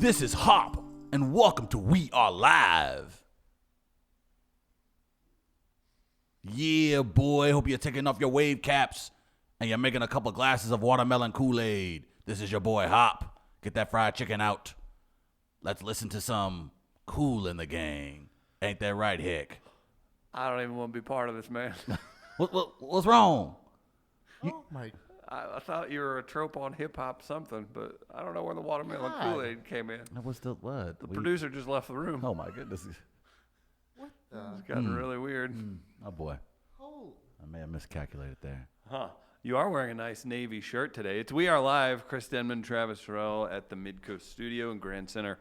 This is Hop, and welcome to We Are Live. Yeah, boy, hope you're taking off your wave caps and you're making a couple glasses of watermelon Kool-Aid. This is your boy Hop. Get that fried chicken out. Let's listen to some Kool in the Gang. Ain't that right, Hick? I don't even want to be part of this, man. What's wrong? Oh my! I thought you were a trope on hip hop something, but I don't know where the watermelon Kool-Aid came in. What's the what? The producer just left the room. Oh my goodness. What the? It's gotten really weird. Oh boy. Oh. I may have miscalculated there. Huh. You are wearing a nice navy shirt today. It's We Are Live. Chris Denman, Travis Farrell at the Midcoast Studio in Grand Center,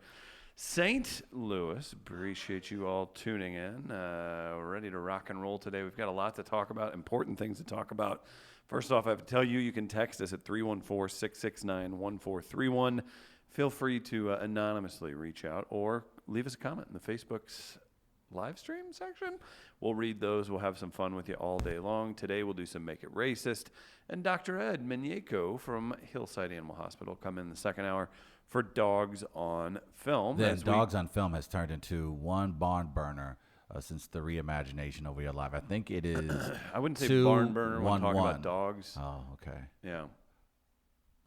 St. Louis. Appreciate you all tuning in. We're ready to rock and roll today. We've got a lot to talk about, important things to talk about. First off, I have to tell you, you can text us at 314-669-1431. Feel free to anonymously reach out or leave us a comment in the Facebook's live stream section. We'll read those. We'll have some fun with you all day long. Today we'll do some Make It Racist. And Dr. Ed Minyeko from Hillside Animal Hospital come in the second hour for Dogs on Film. The Dogs on Film has turned into one barn burner since the reimagination of We Are Live. I think it is. I wouldn't say barn burner when talking about dogs. Oh, okay. Yeah.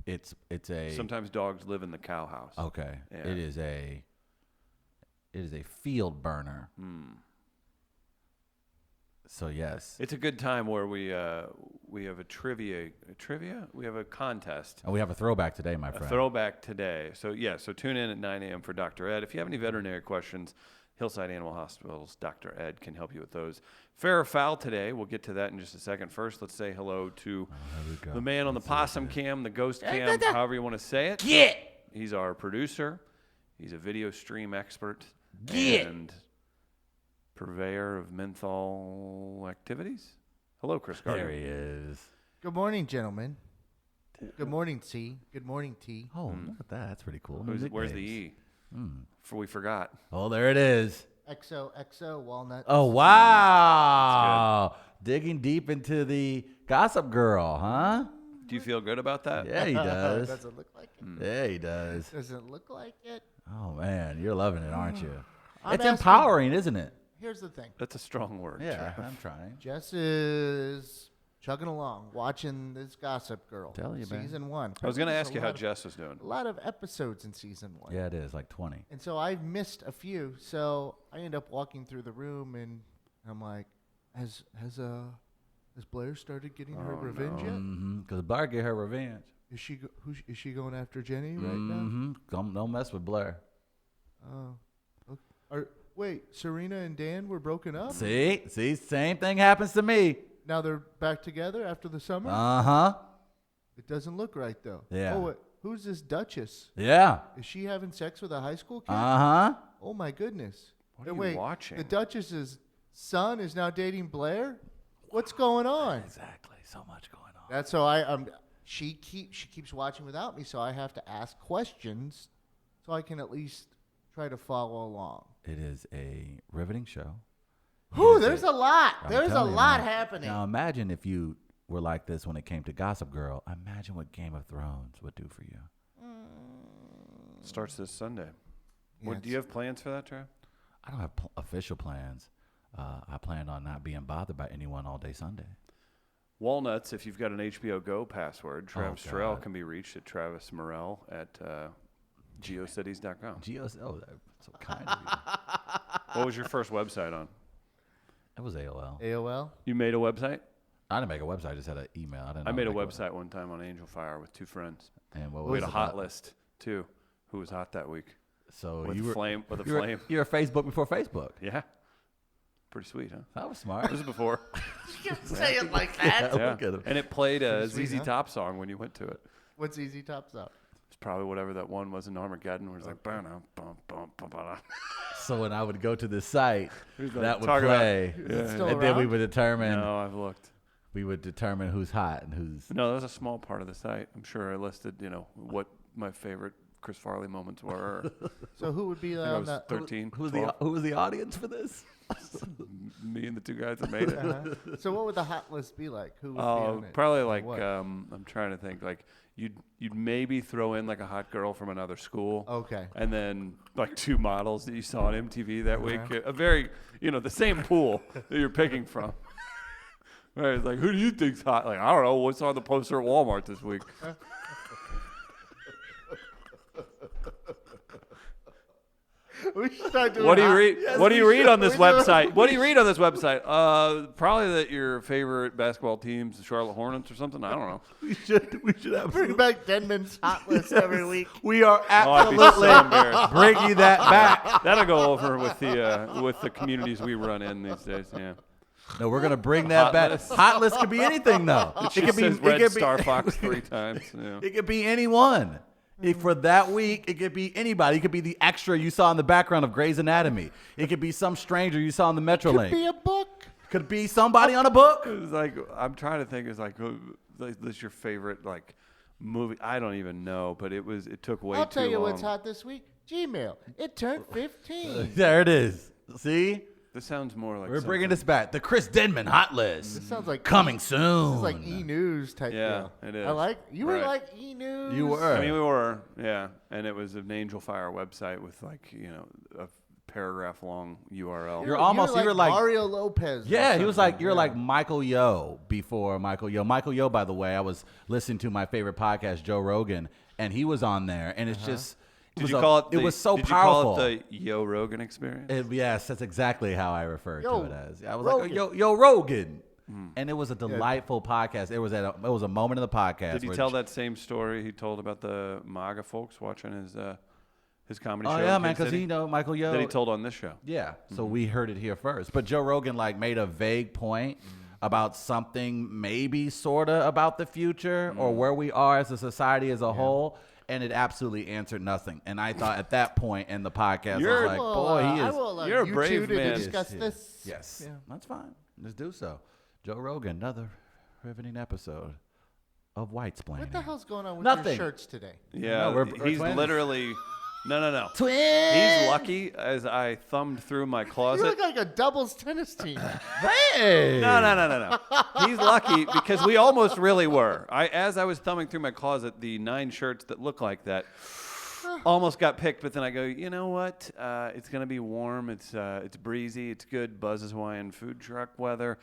It's a. Sometimes dogs live in the cow house. Okay. Yeah. It is a field burner. So yes. It's a good time where we have a trivia. We have a contest. And we have a throwback today, my A friend. throwback today. So tune in at 9 a.m. for Dr. Ed. If you have any veterinary questions, Hillside Animal Hospital's Dr. Ed can help you with those. Fair or foul today. We'll get to that in just a second. First, let's say hello to the man on the possum cam, the ghost cam, however you want to say it. Get. He's our producer. He's a video stream expert. Get. And purveyor of menthol activities. Hello, Chris Gardner. There he is. Good morning, gentlemen. Good morning, C. Good morning, T. Oh, look at that. That's pretty cool. Where's the E? We forgot. Oh, there it is. XO, walnut. Oh, wow. Digging deep into the Gossip Girl, huh? Do you feel good about that? Yeah, he does. Does it look like it? Yeah, he does. Does it look like it? Oh, man. You're loving it, aren't you? I'm It's asking- empowering, isn't it? Here's the thing. That's a strong word. Yeah, Jeff. I'm trying. Jess is chugging along, watching this Gossip Girl. Tell you, man. Season 1. I was going to There's ask you how Jess was doing. A lot of episodes in season 1. Yeah, it is, like 20. And so I've missed a few. So I end up walking through the room, and I'm like, has Blair started getting her revenge yet? Because Blair get her revenge. Is she is she going after Jenny right now? Don't mess with Blair. Oh, okay. Wait, Serena and Dan were broken up. See, same thing happens to me. Now they're back together after the summer. Uh-huh. It doesn't look right though. Yeah. Oh, wait, who's this Duchess? Yeah. Is she having sex with a high school kid? Uh-huh. Oh my goodness. What are you Wait, watching? The Duchess's son is now dating Blair. What's going on? Exactly. So much going on. That's so she keeps watching without me, so I have to ask questions so I can at least try to follow along. It is a riveting show. Whew, there's a lot. I'm There's a telling you, lot man. happening. Now imagine if you were like this when it came to Gossip Girl. Imagine what Game of Thrones would do for you. Starts this Sunday. Yeah, Do you have plans for that, Trev? I don't have official plans. I plan on not being bothered by anyone all day Sunday. Walnuts, if you've got an HBO Go password, Travis God. Terrell can be reached at Travis Morrell at geocities.com. that's so kind of you. What was your first website on? It was AOL. AOL. You made a website? I didn't make a website. I just had an email. I made a website one time on Angel Fire with two friends. And what We was had a it hot about? list, too. Who was hot that week? So With you a were flame. With a you were- flame. You were Facebook before Facebook. Yeah. Pretty sweet, huh? That was smart. This is before. You say it like that. Yeah. Look at him. And it played a Pretty sweet, ZZ huh? Top song when you went to it. What's Easy Tops Up? It's probably whatever that one was in Armageddon where it's like, bum, bum, bum, bum, bum. So when I would go to this site, that would Talk about- play, Is it still and then we around? would determine No, I've looked. who's hot and who's. No, that was a small part of the site. I'm sure I listed, what my favorite Chris Farley moments were. So who would be I think I on was that? 13. Who was 12. the audience for this? Me and the two guys that made it. So what would the hot list be like? Who would be on it? Probably And like what? I'm trying to think. Like you'd maybe throw in like a hot girl from another school. Okay. And then like 2 models that you saw on MTV that week. A very, the same pool that you're picking from. Right? It's like, who do you think's hot? Like, I don't know. What's on the poster at Walmart this week? We should start doing What do you hot- read? Yes, What do we you read should. on this We do. website? What do you read on this website? Probably that your favorite basketball team's the Charlotte Hornets or something. I don't know. We should Bring absolutely. back Denman's hot list every week. We are I'd be absolutely so embarrassed. bringing that back. That'll go over with the communities we run in these days. Yeah. No, we're gonna bring that Hot back. list. Hot list could be anything though. She says Red Star Fox 3 times. Yeah. It could be anyone. For that week, it could be anybody. It could be the extra you saw in the background of Grey's Anatomy. It could be some stranger you saw in the Metrolink. Could be a book. Could be somebody on a book. It's like I'm trying to think. It's like, what's your favorite like movie? I don't even know, but it took way I'll too tell you long. what's hot this week. Gmail. It turned 15. There it is. See? This sounds more like We're bringing something- this back. The Chris Denman hot list. This sounds like Coming soon. This is like e-news type Yeah, deal. it is. I like you were Right. like e-news. You were. I mean, we were, yeah, and it was an Angel Fire website with like a paragraph long URL. You're almost- you were like- Mario Lopez. or Yeah, he was like, something. you're Yeah. like Michael Yo before Michael Yo. Michael Yo, by the way, I was listening to my favorite podcast, Joe Rogan, and he was on there, and it's just, Did you call it? It was so did powerful. You call it the Yo Rogan experience? Yes, that's exactly how I refer Yo, to it as. I was Rogan. like, yo, Rogan. And it was a delightful podcast. It was a moment in the podcast. Did he where tell that same story he told about the MAGA folks watching his comedy Oh show? yeah, in man, Kansas because City? he know Michael Yo. that he told on this show. Yeah, so we heard it here first. But Joe Rogan like made a vague point about something, maybe sorta about the future or where we are as a society as a whole, and it absolutely answered nothing. And I thought at that point in the podcast, I You're- was like, boy, he I is. will, you're a you brave two to man. discuss Yes, this. Yes, Yeah. that's fine. Let's do so. Joe Rogan, another riveting episode of White Splaining. What the hell's going on with Nothing. your shirts today? Yeah, No, we're he's twins. literally no. Twins. He's lucky as I thumbed through my You closet. look like a doubles tennis team. Hey. No. He's lucky because we almost really were. As I was thumbing through my closet, the 9 shirts that look like that almost got picked. But then I go, you know what? It's gonna be warm. It's breezy. It's good. Buzz's Hawaiian food truck weather,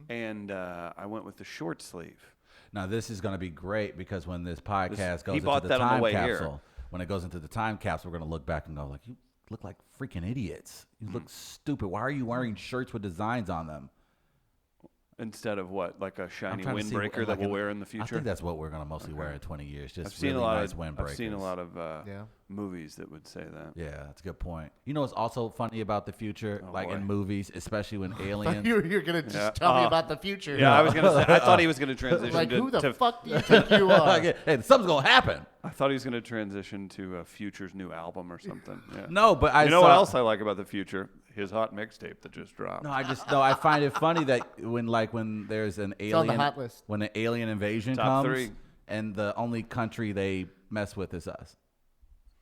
and I went with the short sleeve. Now this is going to be great because when this podcast goes he bought into the that on the time way here. capsule, when it goes into the time capsule, we're going to look back and go like, you look like freaking idiots. You look stupid. Why are you wearing shirts with designs on them? Instead of what, like a I'm shiny trying to see windbreaker what- that like we'll wear in the future. I think that's what we're going to mostly wear in 20 years. Just I've seen really a lot nice of windbreakers. I've seen a lot of Yeah. movies that would say that. Yeah, that's a good point. You know what's also funny about the future, Oh, like boy. in movies, especially when I thought aliens. you're gonna just Yeah. tell me about the future. Yeah, I was gonna say. I thought he was gonna transition Like, to. who the to fuck do you think you are? Hey, something's going to happen. I thought he was gonna transition to Future's new album or something. Yeah. No, but I You know saw, what else I like about the Future? His hot mixtape that just dropped. No, I find it funny that when there's an on the alien hot list. when an alien invasion Top comes 3. and the only country they mess with is us.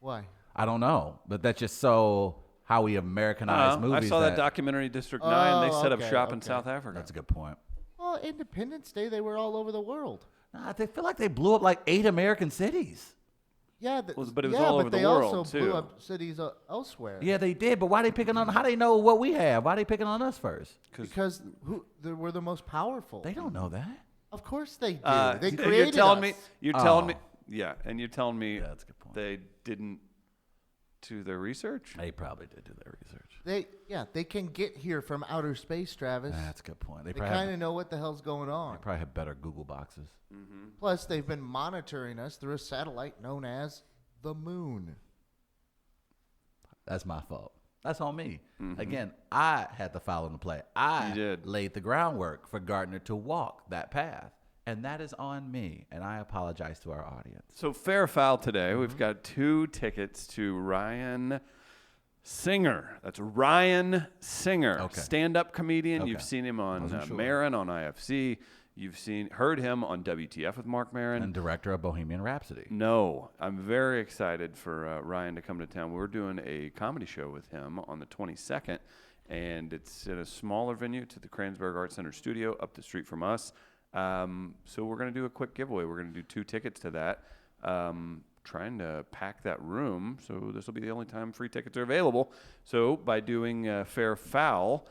Why? I don't know, but that's just so how we Americanize I movies. saw that documentary District 9. They set up okay, shop in okay. South Africa. That's a good point. Well, Independence Day, they were all over the world. Nah, they feel like they blew up like 8 American cities. Yeah, but it was all over the they world, also too. blew up cities elsewhere. Yeah, they did, but why they picking on? How they know what we have? Why they picking on us first? Because they were the most powerful. They don't know that. Of course they do. They you're created telling us. me. You're telling Oh. me. Yeah, and you're telling me Yeah, that's a good point. they didn't do their research. They probably did do their research. They can get here from outer space, Travis. That's a good point. They kind of know what the hell's going they on. probably have better Google boxes. Plus, they've been monitoring us through a satellite known as the moon. That's my fault. That's on me. Again, I had to follow the play. I You did. laid the groundwork for Gardner to walk that path. And that is on me. And I apologize to our audience. So fair foul today. We've got 2 tickets to Ryan Singer. That's Ryan Singer, Okay. stand-up comedian. Okay. You've seen him on Wasn't sure. Maron on IFC. You've heard him on WTF with Mark Maron. And director of Bohemian Rhapsody. No, I'm very excited for Ryan to come to town. We're doing a comedy show with him on the 22nd, And it's in a smaller venue. It's at the Kransberg Art Center studio up the street from us. So we're going to do a quick giveaway. We're going to do 2 tickets to that. Trying to pack that room. So this will be the only time free tickets are available. So by doing Fair Foul,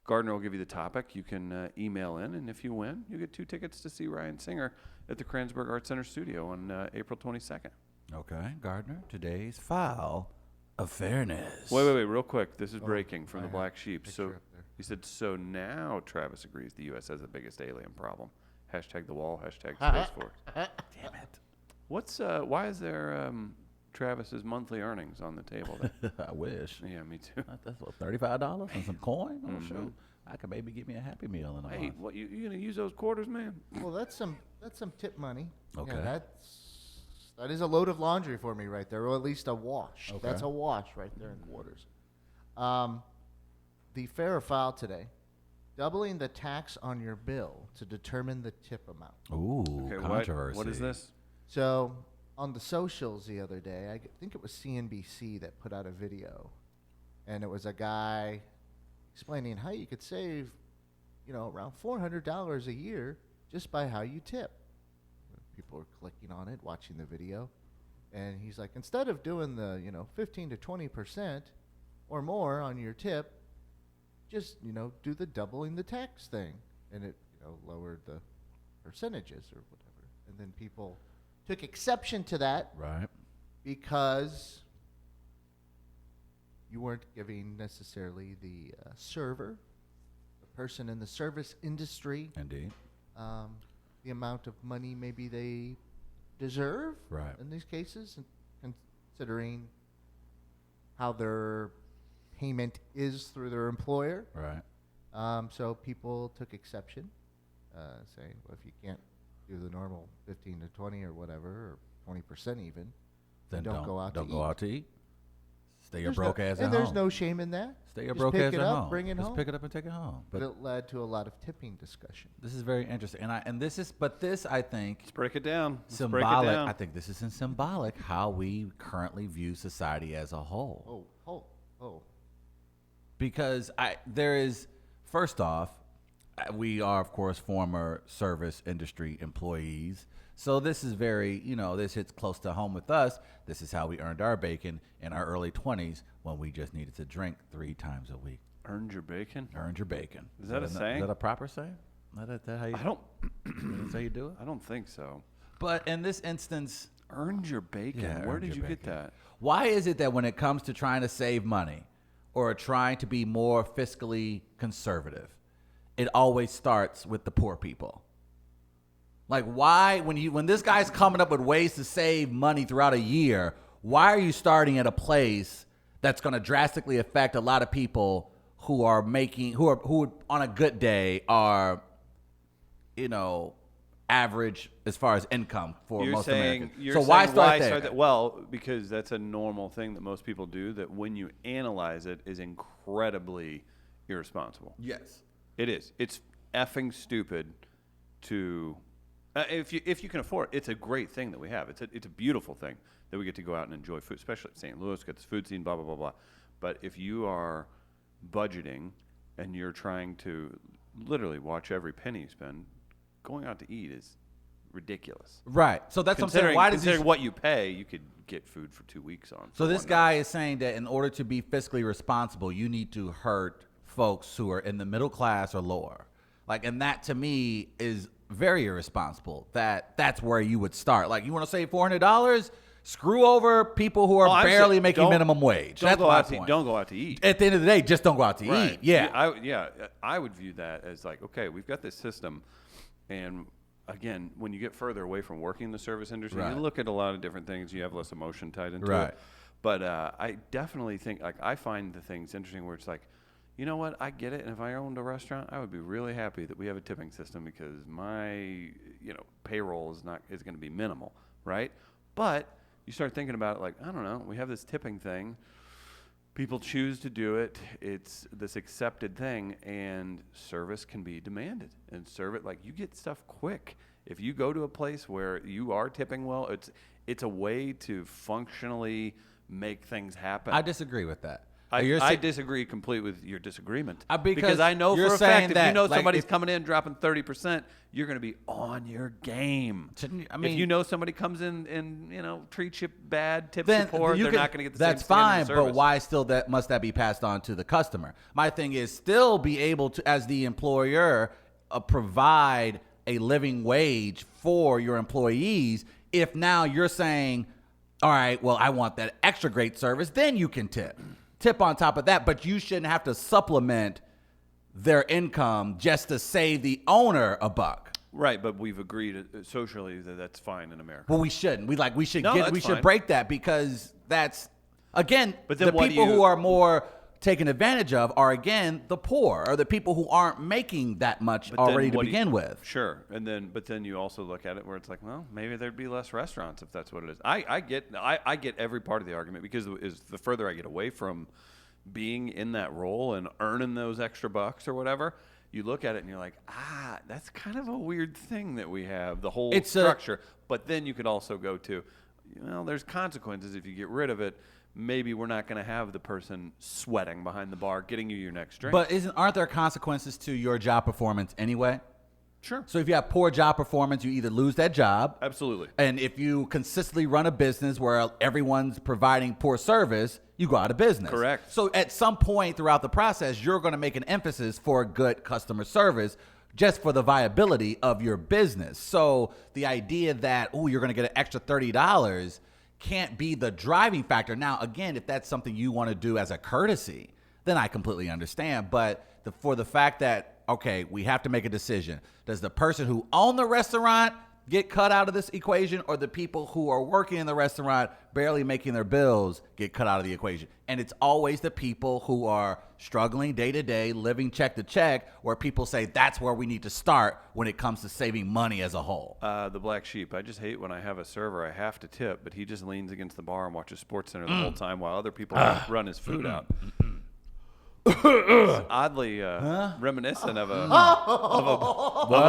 Gardner will give you the topic. You can email in, and if you win, you get 2 tickets to see Ryan Singer at the Kransberg Art Center studio on April 22nd. Okay, Gardner, today's foul of fairness. Wait, real quick. This is breaking from the Black Sheep. So up there. he said, so now Travis agrees the U.S. has the biggest alien problem. Hashtag the wall, hashtag Space Force. Damn it. Why is there Travis's monthly earnings on the table there? I wish. Yeah, me too. That's what, $35 and some coin? Oh, shoot. I could maybe get me a Happy Meal in a Hey, month. what you gonna use those quarters, man? Well, that's some tip money. Okay. Yeah, that is a load of laundry for me right there, or at least a wash. Okay. That's a wash right there in quarters. The fair or foul today, doubling the tax on your bill to determine the tip amount. Ooh, Okay, controversy. what is this? So on the socials the other day, I think it was CNBC that put out a video, and it was a guy explaining how you could save, around $400 a year just by how you tip. People were clicking on it, watching the video, and he's like, instead of doing the 15 to 20% or more on your tip, just do the doubling the tax thing, and it lowered the percentages or whatever. And then people took exception to that Right. because you weren't giving necessarily the server, the person in the service industry, Indeed. the amount of money maybe they deserve Right. in these cases, and considering how their payment is through their employer. Right. So people took exception, saying, well, if you can't do the normal 15 to 20 or whatever, or 20% even, Then don't go out to Don't go eat. out to eat. Stay your There's broke no- ass and at there's home. no shame in that. Stay your Just broke pick ass it at up, home. bring it Just home. pick it up and take it home. But But it led to a lot of tipping discussion. this is very interesting, and this I think Let's break it down. Let's symbolic. Break it down. I think this is symbolic how we currently view society as a whole. Oh. Because there is, first off, we are of course former service industry employees, so this is very, this hits close to home with us. This is how we earned our bacon in our early 20s when we just needed to drink 3 times a week. Earned your bacon? Earned your bacon. Is that a saying? Is that a proper saying? Is that how you? I don't. That's how you do it. I don't think so. But in this instance, Earned your bacon. Yeah, Where earned did your you get bacon. that? why is it that when it comes to trying to save money or trying to be more fiscally conservative, it always starts with the poor people? Like, why, when this guy's coming up with ways to save money throughout a year, why are you starting at a place that's going to drastically affect a lot of people who are who on a good day are, average as far as income for most Americans? You're So saying why start there? that? Well, because that's a normal thing that most people do. That when you analyze it, is incredibly irresponsible. Yes. It is. It's effing stupid to. If you can afford it, it's a great thing that we have. It's a beautiful thing that we get to go out and enjoy food, especially at St. Louis, got this food scene, blah, blah, blah, blah. But if you are budgeting and you're trying to literally watch every penny you spend, going out to eat is ridiculous. Right. So that's what I'm saying. Why does considering what you pay, you could get food for 2 weeks on. So for this one guy night. is saying that in order to be fiscally responsible, you need to hurt folks who are in the middle class or lower. Like, and that to me is very irresponsible. That's where you would start. Like, you want to save $400? Screw over people who are barely making minimum wage. That's my point. Don't go out to eat. At the end of the day, just don't go out to Right. eat. Yeah. I would view that as like, okay, we've got this system, and again, when you get further away from working in the service industry, Right. you look at a lot of different things. You have less emotion tied into Right. it. But I definitely think, like, I find the things interesting where it's like, you know what, I get it. And if I owned a restaurant, I would be really happy that we have a tipping system because my, payroll is going to be minimal, right? But you start thinking about it like, I don't know, we have this tipping thing. People choose to do it. It's this accepted thing, and service can be demanded. And you get stuff quick. If you go to a place where you are tipping well, it's a way to functionally make things happen. I disagree with that. I disagree completely with your disagreement. Because I know you're for a saying fact, if that, you know like, somebody's if- coming in dropping 30%, you're going to be on your game. If you know somebody comes in and treats you bad, tips you poor, they're not going to get the same That's standard fine, of service. but why still must that be passed on to the customer? My thing is still be able to, as the employer, provide a living wage for your employees. If now you're saying, all right, well, I want that extra great service, then you can tip on top of that, but you shouldn't have to supplement their income just to save the owner a buck. Right, but we've agreed socially that that's fine in America. Well, we shouldn't. We should fine. break that, because that's, again, But then the what do people you- who are more taken advantage of are, again, the poor, or the people who aren't making that much But then already to what do you- begin with. Sure, but then you also look at it where it's like, well, maybe there'd be less restaurants if that's what it is. I get every part of the argument, because the further I get away from being in that role and earning those extra bucks or whatever, you look at it and you're like, that's kind of a weird thing that we have, the whole structure. But then you could also go to, there's consequences if you get rid of it. Maybe we're not going to have the person sweating behind the bar getting you your next drink. But aren't there consequences to your job performance anyway? Sure. So if you have poor job performance, you either lose that job. Absolutely. And if you consistently run a business where everyone's providing poor service, you go out of business. Correct. So at some point throughout the process, you're going to make an emphasis for good customer service just for the viability of your business. So the idea that, you're going to get an extra $30 can't be the driving factor. Now, again, if that's something you want to do as a courtesy, then I completely understand. But for the fact that, okay, we have to make a decision. Does the person who owned the restaurant get cut out of this equation, or the people who are working in the restaurant barely making their bills get cut out of the equation? And it's always the people who are struggling day to day, living check to check, where people say that's where we need to start when it comes to saving money as a whole. The black sheep. I just hate when I have a server I have to tip, but he just leans against the bar and watches SportsCenter the whole time while other people run his food out. Oddly reminiscent of a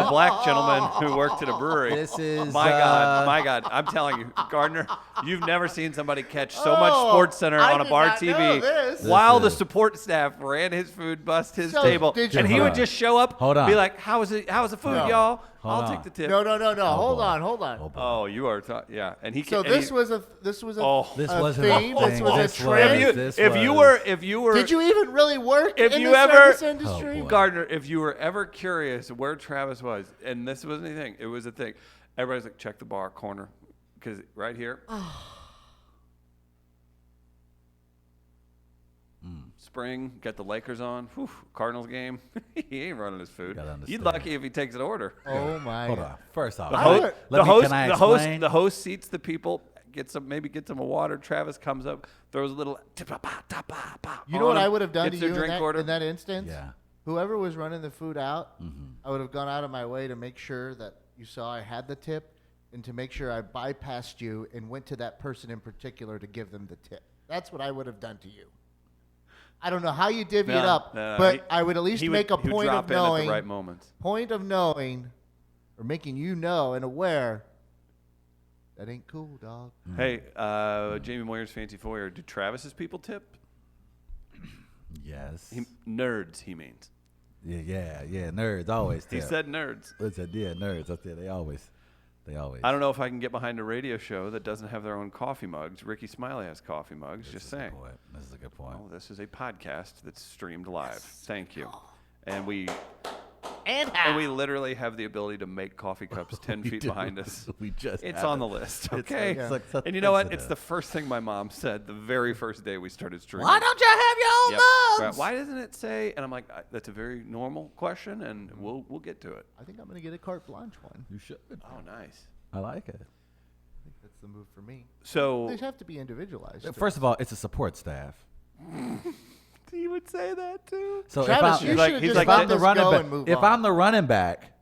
black gentleman who worked at a brewery. This is my God! I'm telling you, Gardner, you've never seen somebody catch so much SportsCenter on a bar TV while the support staff ran his food, bust his table, and he would just show up, be like, "How is it? How's the food, y'all? I'll take the tip." No. Hold on. Oh, you are, yeah. And he. So this was a theme. This was a trend. If you were, did you even really work if in you the ever, service industry? Gardner, if you were ever curious where Travis was, and this wasn't anything, it was a thing. Everybody's like, check the bar corner, because right here. Spring, got the Lakers on. Whew, Cardinals game. He ain't running his food. He's lucky if he takes an order. Oh my! Hold on. First off, the host seats the people. Gets them a water. Travis comes up, throws a little. You know what I would have done to Gets you their drink order. in that instance? Yeah. Whoever was running the food out, I would have gone out of my way to make sure that you saw I had the tip, and to make sure I bypassed you and went to that person in particular to give them the tip. That's what I would have done to you. I don't know how you divvy it up, but I would at least make a point of knowing, at the right moments. Or making you know and aware that ain't cool, dog. Hey, Jamie Moyer's Fancy Foyer. Do Travis's people tip? Yes. Nerds, he means. Yeah. Nerds always tip. He said nerds. Listen, yeah, nerds. That's it. They always. I don't know if I can get behind a radio show that doesn't have their own coffee mugs. Ricky Smiley has coffee mugs. Just saying. This is a good point. Oh, this is a podcast that's streamed live. Thank you. And we literally have the ability to make coffee cups 10 feet behind us. It's on the list. Okay. And you know what? It's the first thing my mom said the very first day we started streaming. Why don't you have your own mugs? Why doesn't it say? And I'm like, that's a very normal question, and we'll get to it. I think I'm going to get a carte blanche one. You should. Oh, nice. I like it. I think that's the move for me. So they have to be individualized. First of all, it's a support staff. He would say that too. So Travis, if I'm the running back,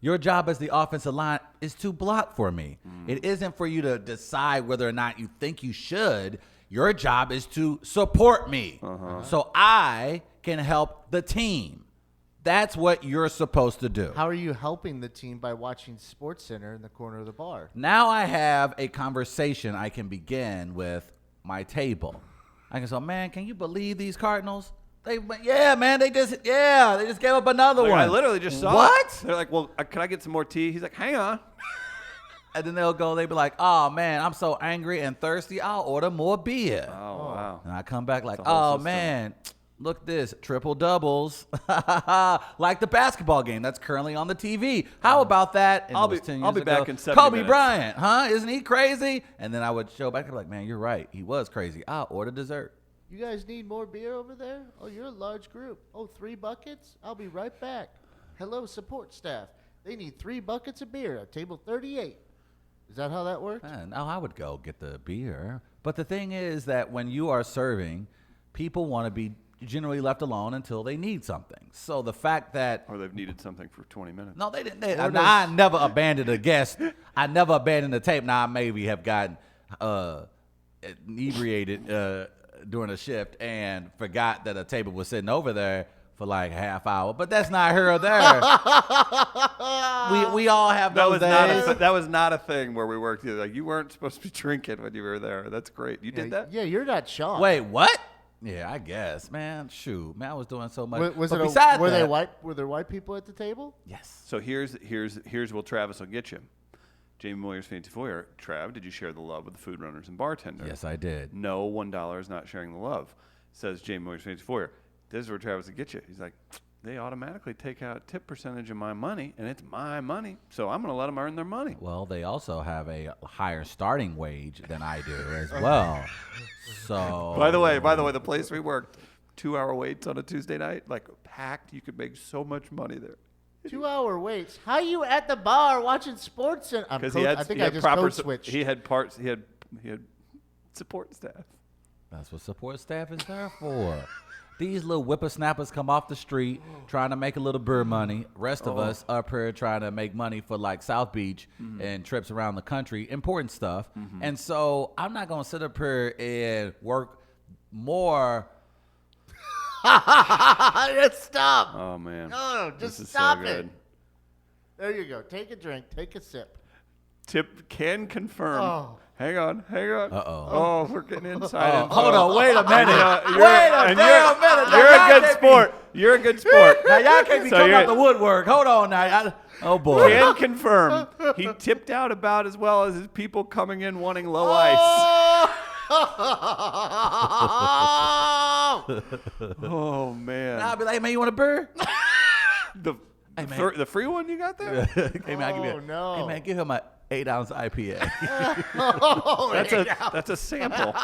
your job as the offensive line is to block for me. It isn't for you to decide whether or not you think you should. Your job is to support me, so I can help the team. That's what you're supposed to do. How are you helping the team by watching SportsCenter in the corner of the bar? Now I have a conversation I can begin with my table. I can say, man, can you believe these Cardinals? Man, they just gave up another Like, one. I literally just saw what? it. They're like, well, can I get some more tea? He's like, hang on. And then they'll be like, oh, man, I'm so angry and thirsty. I'll order more beer. Oh, wow. And I come back like, It's a whole oh, system. man, look this, triple doubles. Like the basketball game that's currently on the TV. How about that? And I'll it was be- 10 I'll years be ago. back in 70 Kobe minutes. Bryant, huh? Isn't he crazy? And then I would show back, I'd be like, man, you're right. He was crazy. I'll order dessert. You guys need more beer over there? Oh, you're a large group. Oh, 3 buckets? I'll be right back. Hello, support staff. They need 3 buckets of beer at table 38. Is that how that works? No, I would go get the beer. But the thing is that when you are serving, people want to be generally left alone until they need something. So the fact that Or they've needed something for 20 minutes. no, they didn't. Or I never abandoned a guest. I never abandoned the tape. Now I maybe have gotten inebriated during a shift and forgot that a table was sitting over there for like a half hour. But that's not here or there. we all have those days. That was not a thing where we worked together. Like, you weren't supposed to be drinking when you were there. That's great. You did that? Yeah, you're not Sean. Wait, what? Yeah, I guess, man. Shoot, man, I was doing so much. Was But it besides were that, there white people at the table? Yes. So here's what Travis will get you. Jamie Moyer's Fancy Foyer. Trav, did you share the love with the food runners and bartenders? Yes, I did. No, $1 is not sharing the love, says Jamie Moyer's Fancy Foyer. This is where Travis will get you. He's like, they automatically take out a tip percentage of my money, and it's my money, so I'm going to let them earn their money. Well, they also have a higher starting wage than I do as well. So By the way, the place we worked, 2-hour waits on a Tuesday night, like packed. You could make so much money there. 2-hour waits. How you at the bar watching sports? Because I think I just code switched. He had support staff. that's what support staff is there for. These little whippersnappers come off the street trying to make a little beer money. Rest of us up here trying to make money for like South Beach and trips around the country, important stuff. And so I'm not going to sit up here and work more. Just stop. Oh man. No, This just is stop so it. good. There you go. Take a drink. Take a sip. Tip can confirm. Oh. Hang on. Uh-oh. Oh, we're getting inside. Hold on, wait a minute. You're- Wait a and damn minute. Now You're y'all a good can't sport. You're a good sport. Now y'all can't be So coming you're- out the woodwork. Hold on now. Oh boy. Can confirm. He tipped out about as well as his people coming in wanting low ice. Oh man. I'll be like, man, you want a beer? The Hey, man. the free one you got there? Hey, man, Oh, no. Hey man, give him a 8-ounce IPA. That's a sample.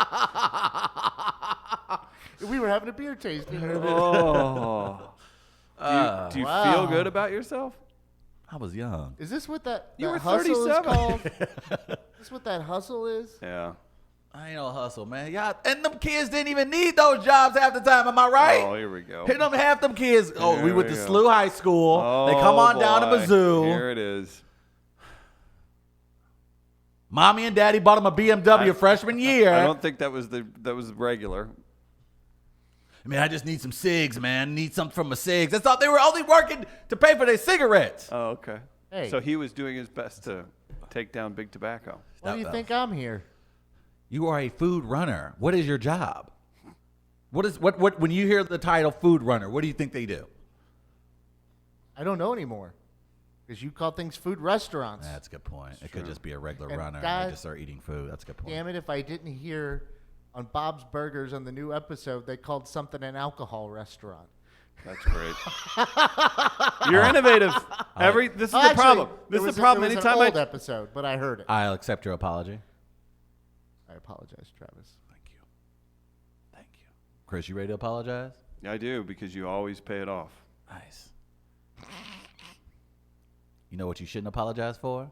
We were having a beer tasting. Oh. Do you Wow. feel good about yourself? I was young. Is this what that You were hustle is 37. called? Is this what that hustle is? Yeah. I ain't no hustle, man. Y'all, and them kids didn't even need those jobs half the time. Am I right? Oh, here we go. Hit them half them kids. Oh, Here we went we to go. SLU High School. They come on down to boy. Mizzou. Here it is. Mommy and Daddy bought them a BMW freshman year. I don't think that was regular. I mean, I just need some cigs, man. Need something from my cigs. That's all. They were only working to pay for their cigarettes. Oh, okay. Hey. So he was doing his best to take down big tobacco. Why do you think I'm here? You are a food runner. What is your job? What when you hear the title food runner, what do you think they do? I don't know anymore. Because you call things food restaurants. That's a good point. It could just be a regular And runner and God- they just start eating food. That's a good point. Damn it, if I didn't hear on Bob's Burgers on the new episode, they called something an alcohol restaurant. That's great. You're innovative. This is the Actually, problem. This it is was the problem. It was Anytime an old I episode, but I heard it. I'll accept your apology. I apologize, Travis. Thank you. Thank you. Chris, you ready to apologize? I do, because you always pay it off. Nice. You know what you shouldn't apologize for?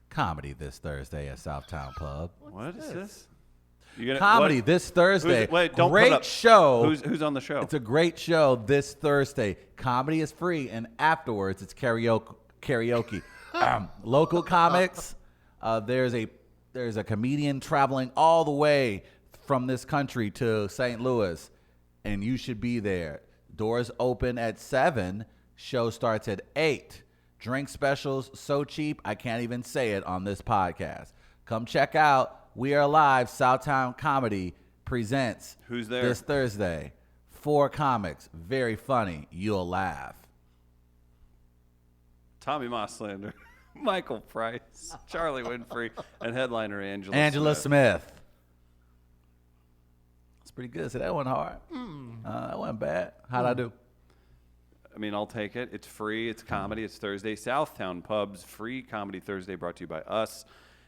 Comedy this Thursday at Southtown Pub. What is this? You gonna, Comedy what? this Thursday. Wait, don't put great it up. show. Who's on the show? It's a great show this Thursday. Comedy is free, and afterwards it's karaoke. Local comics. There's a comedian traveling all the way from this country to St. Louis, and you should be there. Doors open at 7. Show starts at 8. Drink specials so cheap I can't even say it on this podcast. Come check out We Are Live Southtown Comedy presents Who's there? this Thursday 4 comics. Very funny. You'll laugh. Tommy Mosslander, Michael Price, Charlie Winfrey, and headliner Angela Smith. That's pretty good. So that wasn't hard. That wasn't bad. How'd I do? I mean, I'll take it. It's free. It's comedy. It's Thursday. Southtown Pubs, free comedy Thursday brought to you by us.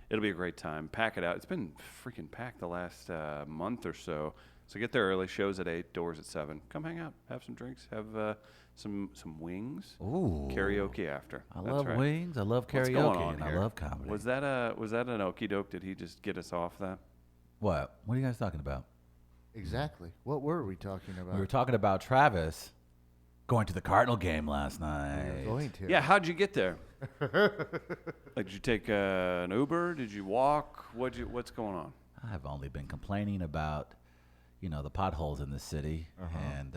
It'll be a great time. Pack it out. It's been freaking packed the last month or so. So get there early. Shows at 8, doors at 7. Come hang out. Have some drinks. Have some wings. Ooh. Karaoke after. I That's love right. wings. I love What's going karaoke. on And I here? love comedy. Was that an okie doke? Did he just get us off that? What? What are you guys talking about? Exactly. What were we talking about? We were talking about Travis going to the Cardinal game last We night. were going to. Yeah, how'd you get there? Like, did you take an Uber? Did you walk? What's going on? I've only been complaining about, the potholes in the city. And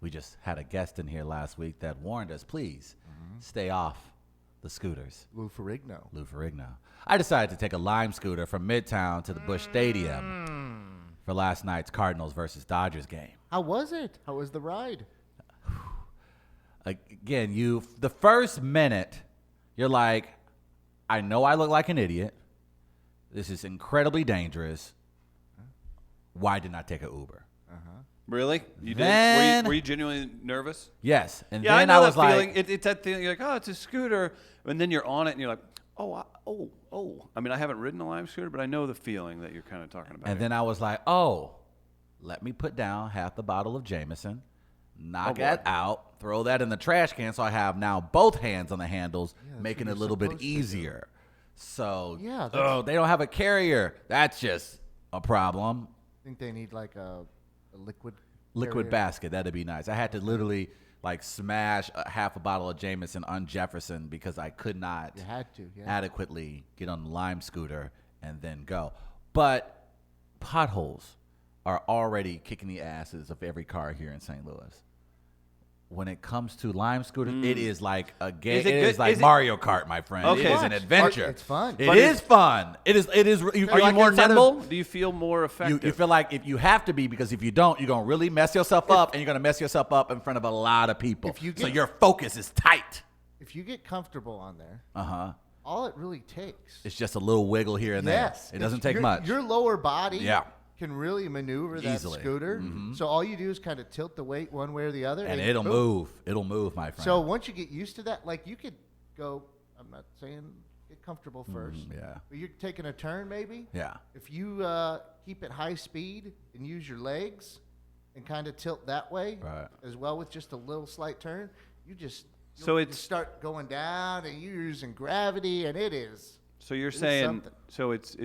we just had a guest in here last week that warned us, please stay off the scooters. Lou Ferrigno. Lou Ferrigno. I decided to take a Lime scooter from Midtown to the Busch Stadium for last night's Cardinals versus Dodgers game. How was it? How was the ride? Again, the first minute, you're like, I know I look like an idiot. This is incredibly dangerous. Why didn't I take an Uber? Really? You did? Then- Were you genuinely nervous? Yes. And Yeah, then I know was that like, feeling. It's that feeling. You're like, oh, it's a scooter, and then you're on it, and you're like, oh. I mean, I haven't ridden a Lime scooter, but I know the feeling that you're kind of talking about. and here. then I was like, oh, let me put down half the bottle of Jameson, knock boy. that out, throw that in the trash can so I have now both hands on the handles, that's making what it a you're little bit supposed to do. easier. So, Yeah, they don't have a carrier. That's just a problem. I think they need like a liquid Liquid carrier. basket, that'd be nice. I had to literally smash half a bottle of Jameson on Jefferson because I could not You had to, yeah. adequately get on the Lime scooter and then go. But potholes are already kicking the asses of every car here in St. Louis. When it comes to Lime scooters, it is like a game. Is it It good? is like Is it- Mario Kart, my friend. Okay. It is an It's adventure. It's fun. It But is fun. It is. You Are feel you like more instead of- nimble? Do you feel more effective? you feel like if you have to be, because if you don't, you're going to really mess yourself up, and you're going to mess yourself up in front of a lot of people. If you So get- your focus is tight. If you get comfortable on there, Uh-huh. all it really takes. It's just a little wiggle here and Yes. there. It doesn't it's- take your- much. Your lower body Yeah. can really maneuver that Easily. scooter. So all you do is kind of tilt the weight one way or the other. And it'll boom. move. It'll move, my friend. So once you get used to that, like you could go, I'm not saying get comfortable first. yeah. But you're taking a turn maybe. Yeah. If you keep it high speed and use your legs and kind of tilt that way Right. as well with just a little slight turn, you'll So just it's- start going down and you're using gravity and it is. So you're It's saying something. so it's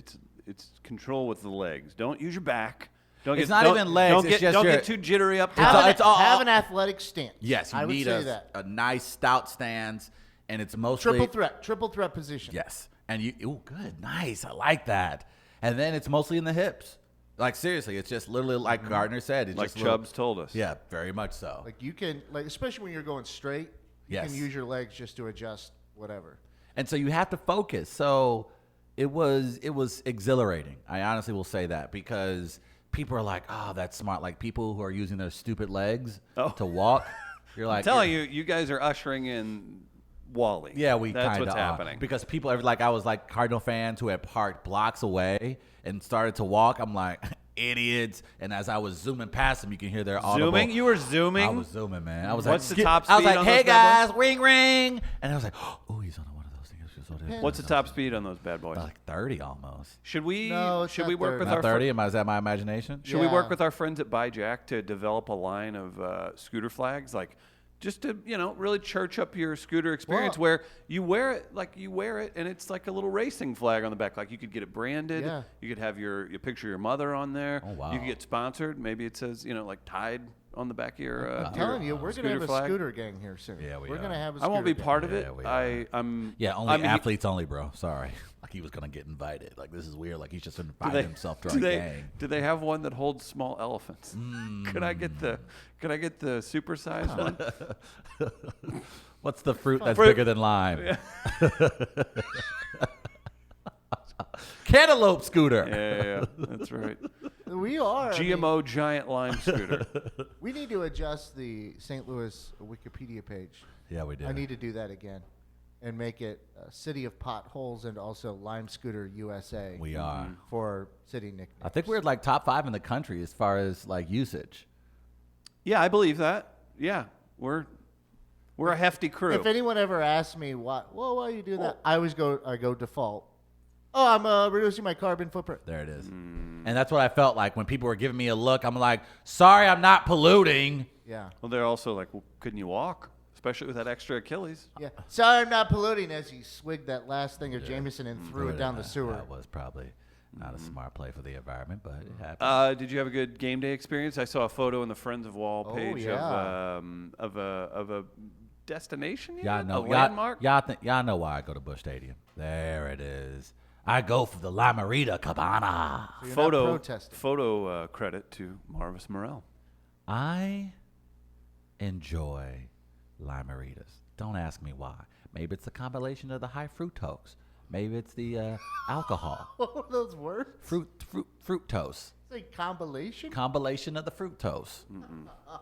control with the legs. Don't use your back. Don't It's get, not don't- even legs, Don't it's get, just don't your- get too jittery up It's all- top. it's all- have an athletic stance. Yes, you I would need say that. a nice stout stance, and it's mostly Triple threat position. Yes, and good, nice. I like that. And then it's mostly in the hips. Like seriously, it's just literally like Gardner said. It's like just little- Chubbs told us. Yeah, very much so. Like you can, like especially when you're going straight, you Yes. can use your legs just to adjust whatever. And so you have to focus. So it was exhilarating. I honestly will say that because people are like, "Oh, that's smart." Like people who are using their stupid legs to walk. You're like, I'm telling you guys are ushering in Wally. Yeah, we That's kind of what's happening. because people are like, I was like Cardinal fans who had parked blocks away and started to walk. I'm like, idiots. And as I was zooming past them, you can hear their audible. Zooming? You were zooming? I was zooming, man. I was What's like, the top I was speed like, on hey those bad guys, ring ring, and I was like, oh, he's on one of those things. What's the top speed on those bad boys? Like 30 almost. Should we No, it's should not we work with 30. our Not 30? Is that my imagination? should we Yeah. work with our friends at Buy Jack to develop a line of scooter flags, like just to really church up your scooter experience, Well- where you wear it and it's like a little racing flag on the back. Like you could get it branded. Yeah. You could have your picture of your mother on there. Oh, wow. You could get sponsored. Maybe it says like Tide on the back of your. I'm telling you, we're gonna have a flag. scooter gang here soon. Yeah, we we're are. gonna have a I won't be scooter part gang. of it. Yeah, we are. I'm Yeah, only I mean, athletes only, bro. Sorry. Like he was going to get invited. Like this is weird. Like he's just Do invited they, himself to do our they, gang. do they have one that holds small elephants? Could I get the supersized one? What's the fruit that's Fruit. bigger than lime? Cantaloupe scooter. Yeah, that's right. We are. GMO giant lime scooter. We need to adjust the St. Louis Wikipedia page. Yeah, we did. I need to do that again and make it City of Potholes and also Lime Scooter USA. We are. For city nicknames. I think we're like top 5 in the country as far as like usage. Yeah, I believe that. Yeah, we're a hefty crew. If anyone ever asks me why you do that, I go default. Oh, I'm reducing my carbon footprint. There it is. And that's what I felt like when people were giving me a look. I'm like, sorry, I'm not polluting. Yeah. Well, they're also like, well, couldn't you walk? Especially with that extra Achilles. Yeah. Sorry, I'm not polluting. As he swigged that last thing of Jameson and threw it down the sewer. That was probably not a smart play for the environment, but it happened. Did you have a good game day experience? I saw a photo in the Friends of WAL page yeah. of a destination. Y'all know, a landmark. y'all know why I go to Busch Stadium. There it is. I go for the La Marita Cabana. So you're not protesting. Photo credit to Marvis Morel. I enjoy Limeritas. Don't ask me why. Maybe it's a combination of the high fructose. Maybe it's the alcohol. What were those words? Fructose. It's a combination? Combination of the fructose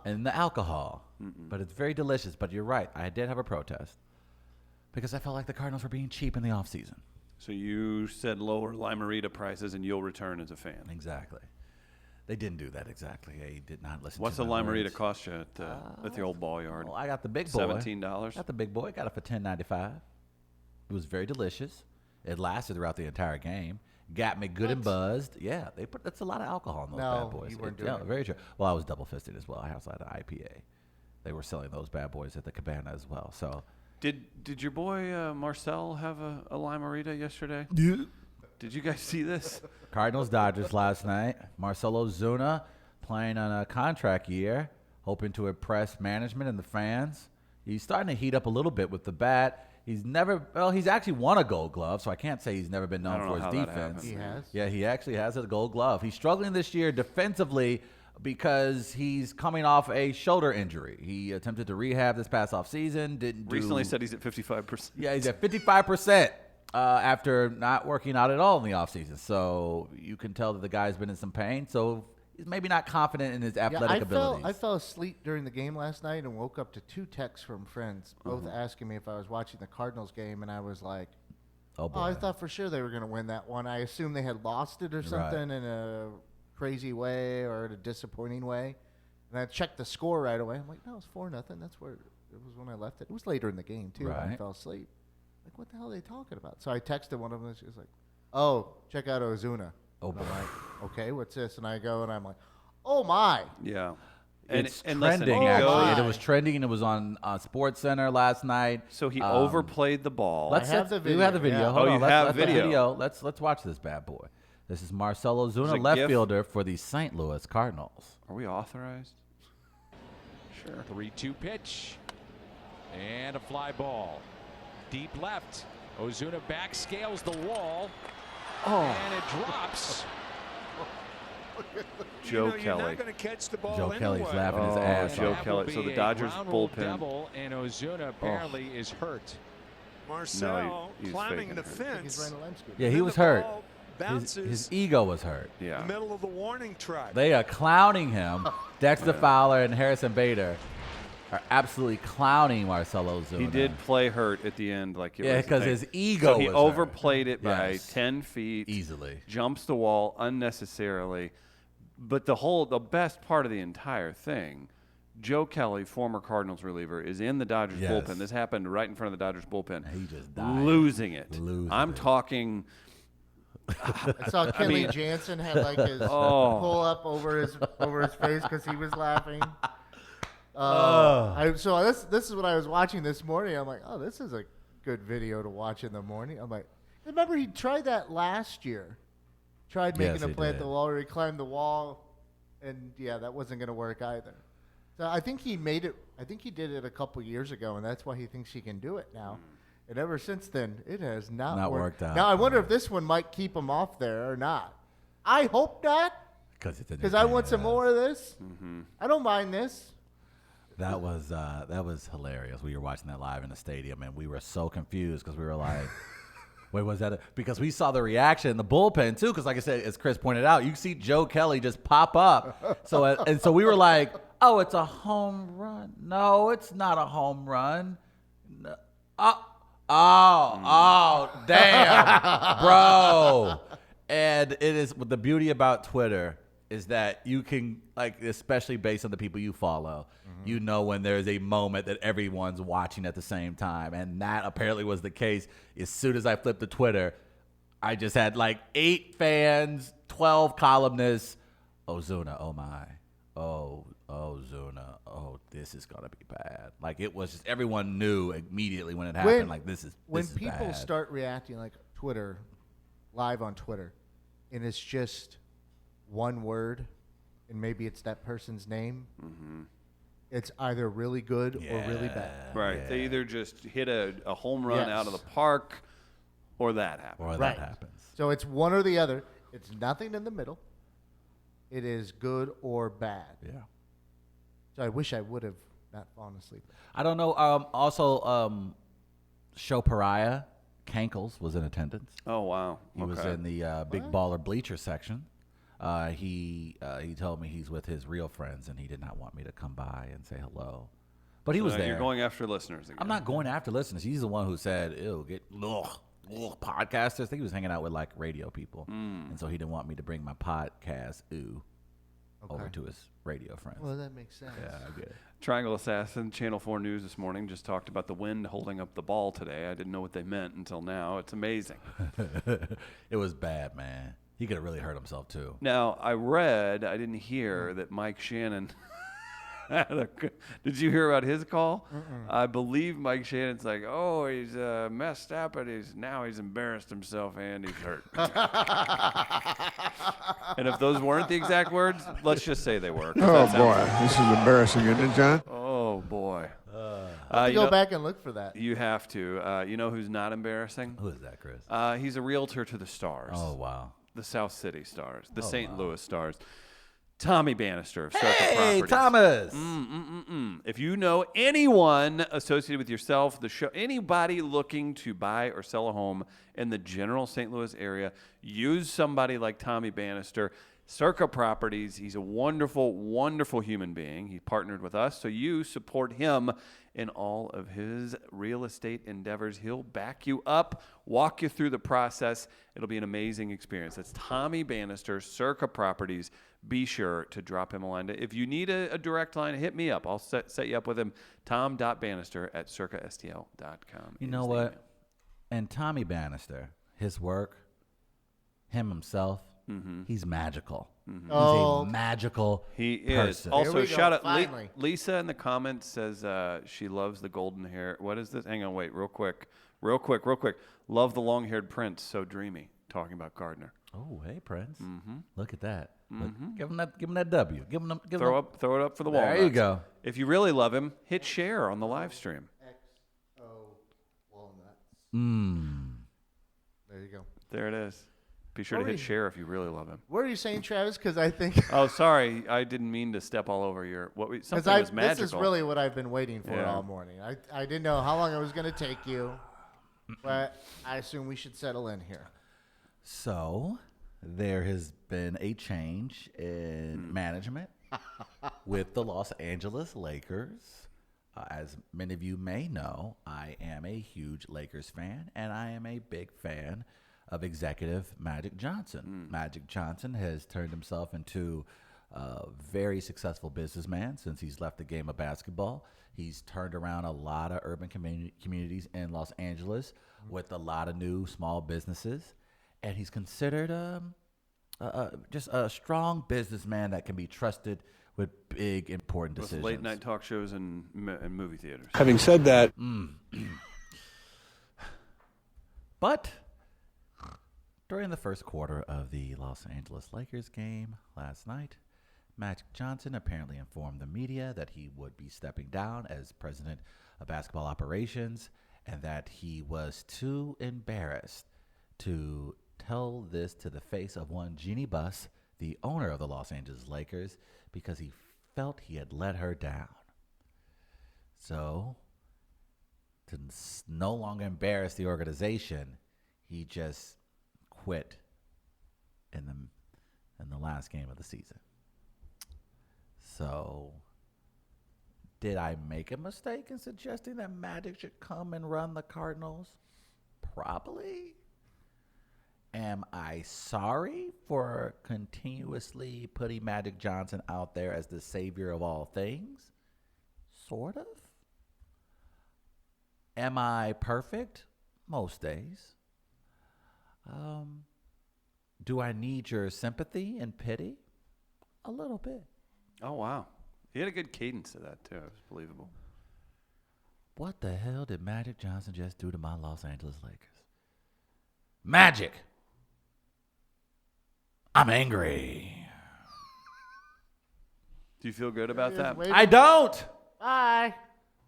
and the alcohol. But it's very delicious. But you're right. I did have a protest because I felt like the Cardinals were being cheap in the offseason. So you said lower Limerita prices and you'll return as a fan. Exactly. They didn't do that exactly. They did not listen What's to a my Limerita words. cost you at the old ball yard? Well, I got the big boy. $17. Got the big boy. Got it for $10.95. It was very delicious. It lasted throughout the entire game. Got me good and buzzed. Yeah, that's a lot of alcohol in those bad boys. You weren't doing it. Very true. Well, I was double fisted as well. I also had an IPA. They were selling those bad boys at the Cabana as well. So Did your boy Marcel have a Limerita yesterday? Did you guys see this? Cardinals Dodgers last night. Marcelo Zuna playing on a contract year, hoping to impress management and the fans. He's starting to heat up a little bit with the bat. He's actually won a Gold Glove, so I can't say he's never been known for his defense. He has? Yeah, he actually has a Gold Glove. He's struggling this year defensively because he's coming off a shoulder injury. He attempted to rehab this past offseason. Recently said he's at 55%. Yeah, he's at 55% after not working out at all in the offseason. So you can tell that the guy's been in some pain. So he's maybe not confident in his athletic abilities. I fell asleep during the game last night and woke up to 2 texts from friends, both asking me if I was watching the Cardinals game, and I was like, oh, boy. I thought for sure they were going to win that one. I assumed they had lost it or something in a crazy way or in a disappointing way. And I checked the score right away. I'm like, no, it's 4-0. That's where it was when I left it. It was later in the game, too. I fell asleep. Like, what the hell are they talking about? So I texted one of them, and she was like, oh, check out Ozuna. Oh, and I'm like, okay, what's this? And I go, and I'm like, oh, my. Yeah. It's and trending, listen, actually. And it was trending, and it was on Sports Center last night. So he overplayed the ball. We have the video. Yeah. Hold on. Have video. Let's watch this bad boy. This is Marcelo There's Zuna, a left GIF. fielder for the St. Louis Cardinals. Are we authorized? Sure. 3-2 pitch. And a fly ball. Deep left. Ozuna back scales the wall. And it drops. Joe You're Kelly. not going to catch the ball Joe Kelly's anyway. laughing his ass Joe off. Kelly. So the Dodgers bullpen. Double, and Ozuna apparently is hurt. Marcel he's climbing faking the it. He's fence. riding a lime scooter. Yeah, he Then was the hurt. ball His Bounces ego was hurt. Yeah. middle of the warning track. They are clowning him. Dexter Fowler and Harrison Bader are absolutely clowning Marcelo Zuna. He did play hurt at the end, like it Yeah, was a because thing. his ego So he was overplayed it by Yes. 10 feet easily. jumps the wall unnecessarily. But the best part of the entire thing, Joe Kelly, former Cardinals reliever, is in the Dodgers Yes. bullpen. This happened right in front of the Dodgers bullpen. He just died. Losing it. Losing I'm it. talking. I saw Kenley Jansen had like his pull up over his face because he was laughing. So this is what I was watching this morning. I'm like, oh, this is a good video to watch in the morning. I'm like, remember he tried that last year. Tried making Yes, a he play at did. the wall where he climbed the wall, and yeah, that wasn't going to work either. So I think he made it. I think he did it a couple years ago, and that's why he thinks he can do it now. And ever since then, it has not worked out. Now I wonder if this one might keep him off there or not. I hope not, because I want some more of this. I don't mind this. That was hilarious. We were watching that live in the stadium, and we were so confused because we were like, Wait, was that because we saw the reaction in the bullpen too? Because like I said, as Chris pointed out, you see Joe Kelly just pop up. So we were like, oh, it's a home run. No, it's not a home run. No. Damn, bro. And it is the beauty about Twitter is that you can, like, especially based on the people you follow, you know when there's a moment that everyone's watching at the same time. And that apparently was the case. As soon as I flipped to Twitter, I just had like 8 fans, 12 columnists. Ozuna, oh my. Oh, Ozuna. Oh, this is going to be bad. Like, it was just, everyone knew immediately when it happened, like, this is people bad. start reacting like Twitter, live on Twitter, and it's just one word, and maybe it's that person's name, it's either really good or really bad. Right. Yeah. They either just hit a home run out of the park or that happens. Or that happens. So it's one or the other. It's nothing in the middle. It is good or bad. Yeah. So I wish I would have not fallen asleep. I don't know. Also, Show Pariah, Cankles, was in attendance. Oh, wow. He was in the Big Baller Bleacher section. He told me he's with his real friends, and he did not want me to come by and say hello. But he was there. You're going after listeners again. I'm not going after listeners. He's the one who said, ew, podcasters. I think he was hanging out with, like, radio people. And so he didn't want me to bring my podcast, over to his radio friends. Well, that makes sense. Yeah, I get it. Triangle Assassin, Channel 4 News this morning just talked about the wind holding up the ball today. I didn't know what they meant until now. It's amazing. It was bad, man. He could have really hurt himself, too. Now, I didn't hear that Mike Shannon did you hear about his call? I believe Mike Shannon's like, oh, he's messed up, and he's embarrassed himself, and he's hurt. And if those weren't the exact words, let's just say they were. Oh, boy. This is embarrassing, isn't it, John? Oh, boy. Go back and look for that. You have to. You know who's not embarrassing? Who is that, Chris? He's a realtor to the Stars. Oh, wow. The South City Stars. The St. Louis Stars. Tommy Bannister of Circa Hey, Properties. Thomas. If you know anyone associated with yourself, the show, anybody looking to buy or sell a home in the general St. Louis area, use somebody like Tommy Bannister. Circa Properties, he's a wonderful, wonderful human being. He partnered with us, so you support him in all of his real estate endeavors. He'll back you up, walk you through the process. It'll be an amazing experience. That's Tommy Bannister, Circa Properties. Be sure to drop him a line. If you need a direct line, hit me up. I'll set you up with him. tom.bannister@circastl.com. You know what? And Tommy Bannister, his work, himself, he's magical. He's a magical person. Also, shout out finally. Lisa in the comments says she loves the golden hair. What is this? Hang on, wait, real quick. Love the long-haired prince, so dreamy. Talking about Gardner. Oh, hey, Prince. Look at that. Look, give him that W. Throw it up for the walnuts. There you go. If you really love him, hit share on the live stream. XO walnuts. There you go. There it is. Be sure to hit share if you really love him. What are you saying, Travis? Because I think Oh, sorry, I didn't mean to step all over your something was magical. this is really what I've been waiting for all morning. I didn't know how long it was going to take you, but I assume we should settle in here. So there has been a change in management with the Los Angeles Lakers. As many of you may know, I am a huge Lakers fan, and I am a big fan of executive Magic Johnson. Magic Johnson has turned himself into a very successful businessman since he's left the game of basketball. He's turned around a lot of urban communities in Los Angeles with a lot of new small businesses. And he's considered just a strong businessman that can be trusted with big, important decisions. With late night talk shows and movie theaters. Having said that, But during the first quarter of the Los Angeles Lakers game last night, Magic Johnson apparently informed the media that he would be stepping down as president of basketball operations and that he was too embarrassed to tell this to the face of one Jeannie Buss, the owner of the Los Angeles Lakers, because he felt he had let her down. So, to no longer embarrass the organization, he just quit in the last game of the season. So, did I make a mistake in suggesting that Magic should come and run the Cardinals? Probably. Am I sorry for continuously putting Magic Johnson out there as the savior of all things? Sort of. Am I perfect? Most days. Do I need your sympathy and pity? A little bit. Oh, wow. He had a good cadence to that, too. It was believable. What the hell did Magic Johnson just do to my Los Angeles Lakers? Magic! I'm angry. Do you feel good about that? I don't! Bye.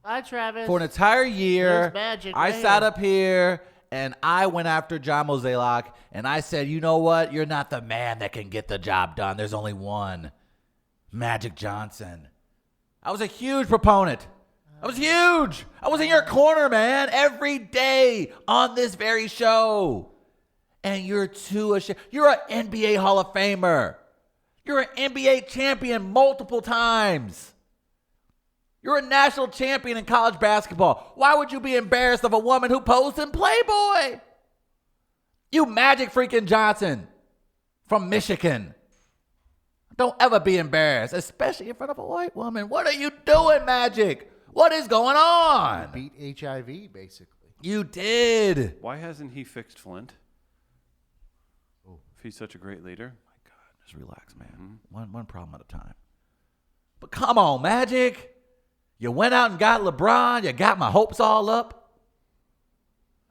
Bye, Travis. For an entire year, There's Magic I right sat here. up here and I went after John Mozeliak and I said, you know what? You're not the man that can get the job done. There's only one. Magic Johnson. I was a huge proponent. I was huge. I was in your corner, man, every day on this very show. And you're too ashamed. You're an NBA Hall of Famer. You're an NBA champion multiple times. You're a national champion in college basketball. Why would you be embarrassed of a woman who posed in Playboy? You Magic freaking Johnson from Michigan. Don't ever be embarrassed, especially in front of a white woman. What are you doing, Magic? What is going on? Beat HIV, basically. You did. Why hasn't he fixed Flint? If he's such a great leader. My God, just relax, man. One problem at a time. But come on, Magic. You went out and got LeBron. You got my hopes all up.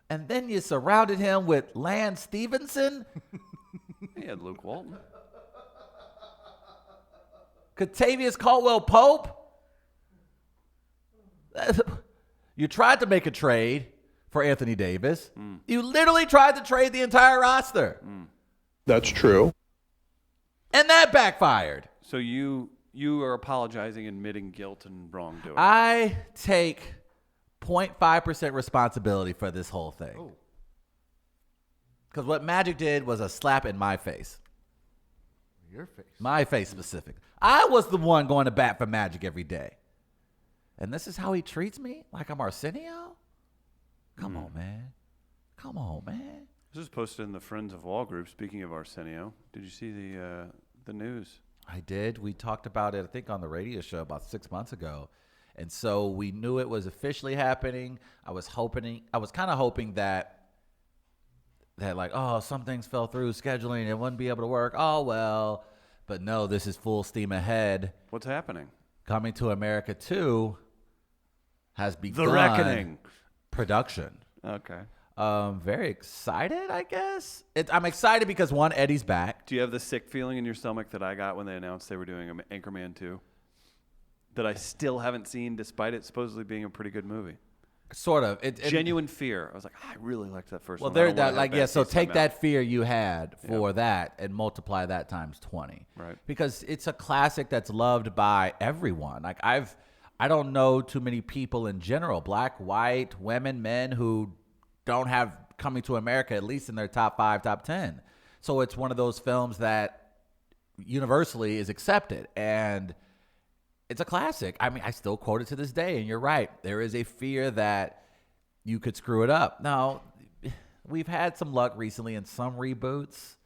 And then you surrounded him with Lance Stevenson. He had Luke Walton. Kentavious Caldwell-Pope. You tried to make a trade for Anthony Davis. You literally tried to trade the entire roster. That's true. And that backfired. So you are apologizing, admitting guilt and wrongdoing. I take 0.5% responsibility for this whole thing. Because what Magic did was a slap in my face. Your face. My face specific. I was the one going to bat for Magic every day. And this is how he treats me? Like I'm Arsenio? Come on, man. Come on, man. This was posted in the Friends of WAL group. Speaking of Arsenio, did you see the news? I did. We talked about it, I think, on the radio show about 6 months ago. And so we knew it was officially happening. I was kind of hoping that like, oh, some things fell through scheduling. It wouldn't be able to work. Oh, well. But no, this is full steam ahead. What's happening? Coming to America 2 has begun. The Reckoning. Production. Okay. Very excited, I guess. I'm excited because, one, Eddie's back. Do you have the sick feeling in your stomach that I got when they announced they were doing Anchorman 2? That I still haven't seen, despite it supposedly being a pretty good movie. Sort of. Genuine fear. I was like, I really liked that first Well, one. there, that, like, yeah. So take that fear you had for Yeah. that and multiply that times 20. Right. Because it's a classic that's loved by everyone. Like I don't know too many people in general, black, white, women, men, who don't have Coming to America at least in their top 5, top 10. So it's one of those films that universally is accepted, and it's a classic. I mean, I still quote it to this day, and you're right. There is a fear that you could screw it up. Now, we've had some luck recently in some reboots,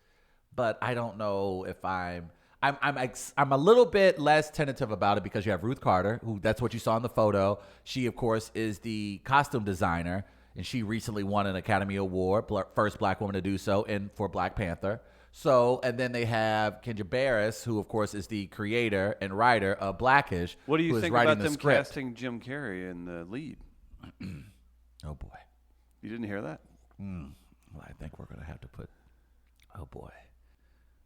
but I don't know if I'm a little bit less tentative about it because you have Ruth Carter, who that's what you saw in the photo. She, of course, is the costume designer, and she recently won an Academy Award, first black woman to do so, for Black Panther. So, and then they have Kendra Barris, who, of course, is the creator and writer of Blackish. What do you who is think writing about the them script. casting Jim Carrey in the lead? Oh, boy. You didn't hear that? Well, I think we're going to have to put, oh, boy.